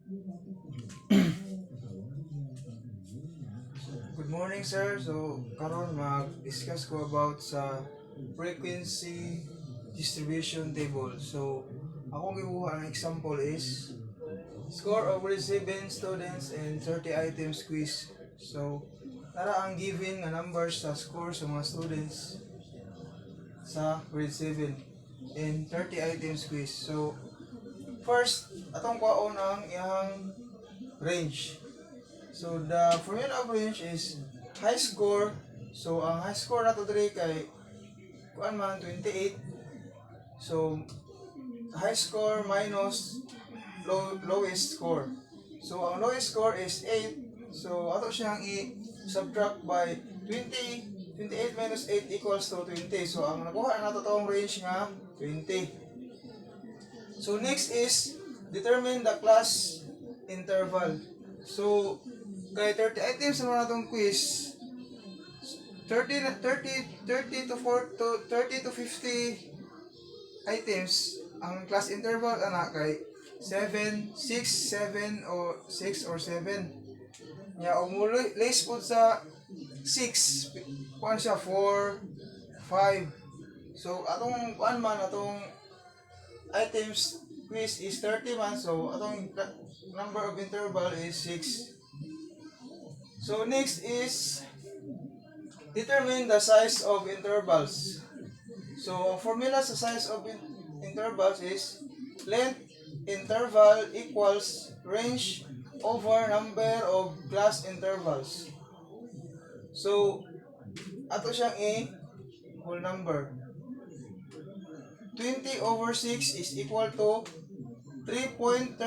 Good morning, sir. So, karon mag-discuss ko about sa frequency distribution table. So, ako gibuha ang example is score of receiving students and 30 items quiz. So, tara ang given nga numbers sa score sa mga students sa grade 7 and 30 items quiz. So, first, atong kwaon ang iyang range. So the formula of range is high score. So ang high score nato diri kay kuan man 28. So high score minus lowest score. So ang lowest score is 8. So ato siyang i-subtract by 20. 28 minus 8 equals to 20. So ang nakuha nato tong range nga 20. So next is determine the class interval. So kay 30 items naman natong quiz. 30 to 50 items ang class interval ana kay 7, 6, 7 o 6 or 7. Nya umulis pud sa 6 kuan siya 4, 5. So atong kuan man atong items quiz is 30 man, so atong number of interval is 6. So next is determine the size of intervals. So formula sa size of intervals is length interval equals range over number of class intervals. So ato siyang whole number. 20 over 6 is equal to 3.33,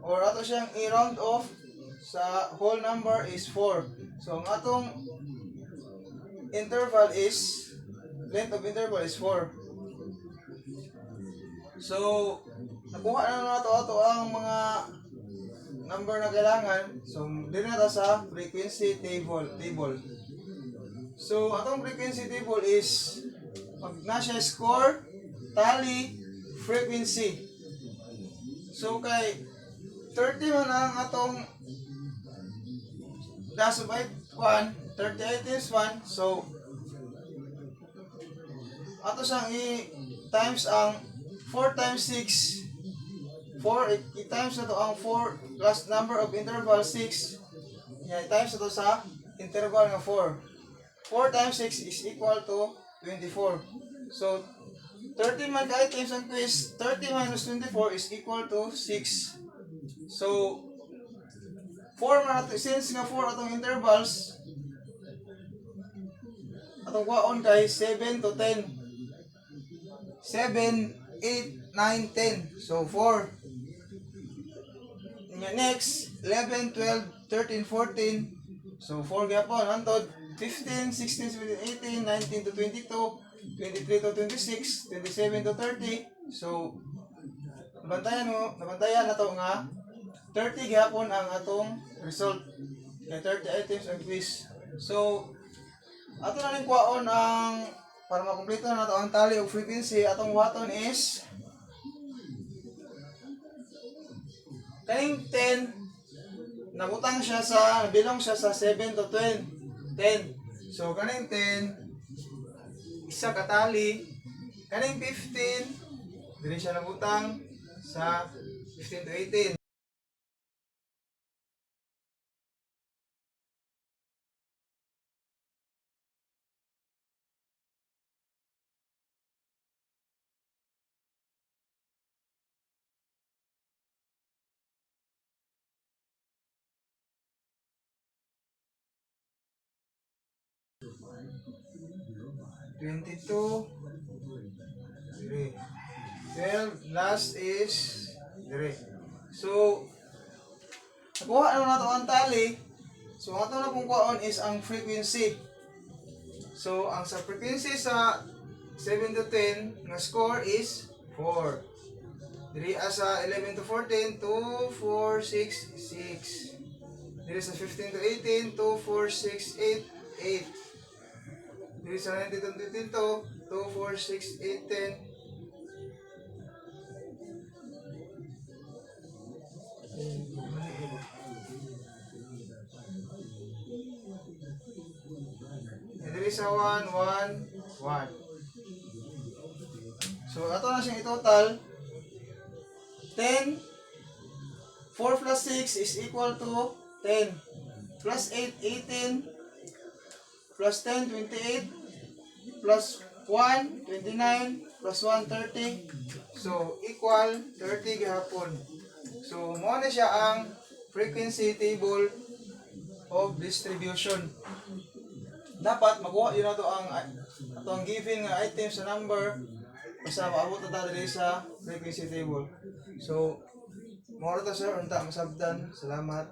or ato siyang i-round off sa whole number is 4. So ang atong interval is length of interval is 4. So nakuha na nato ato ang mga number na kailangan. So dili na ta sa frequency table. So atong frequency table is pag na siya score, tally, frequency. So kay 30 man ang atong class of 1, 30 items 1. So ato siyang i-times ang 4 times 6. 4 i-times na to ang 4 plus number of interval 6. Yeah, i-times na to sa interval nga 4. 4 times 6 is equal to 24. So 30 man ka items ang quiz, 30 minus 24 is equal to 6. So 4 man nato, since nga 4 atong intervals, atong kwaon kay 7 to 10. 7, 8, 9, 10. So 4. Next, 11, 12, 13, 14. So 4 gyapon hantod 15, 16, 17, 18, 19 to 22, 23 to 26, 27 to 30. So nabantayan na to nga 30 gyapon ang atong result. Kay 30 items ang quiz. So ato na ning kwaon ang para makumpleto na nato ang tally of frequency. Atong waton is kaning 10 nabutang siya sa bilong siya sa 7 to 10. So kaning 10 isa ka tally, kaning 15 dili siya nabutang sa 15 to 18. Dire. 12, last is dire. So nakuha na nato ang tally. So ato na pong kuhaon is ang frequency. So ang sa frequency sa 7 to 10 nga score is 4. Diri sa 11 to 14 2, 4, 6, 6. Diri sa 15 to 18 2, 4, 6, 8, 8. Diri sa 19 to 22 2, 4, 6, 8, 10. sa 1, 1, 1. So, ato na siyang itotal. 10, 4 plus 6 is equal to 10. Plus 8, 18. Plus 10, 28. Plus 1, 29. Plus 1, 30. So, equal 30 gihapon. So, mo na siya ang frequency table of distribution. Dapat makuha yun na to ang given nga item sa number basta maabot na tayo sa frequency table. So, mo ra ta sir, unta masabtan. Salamat.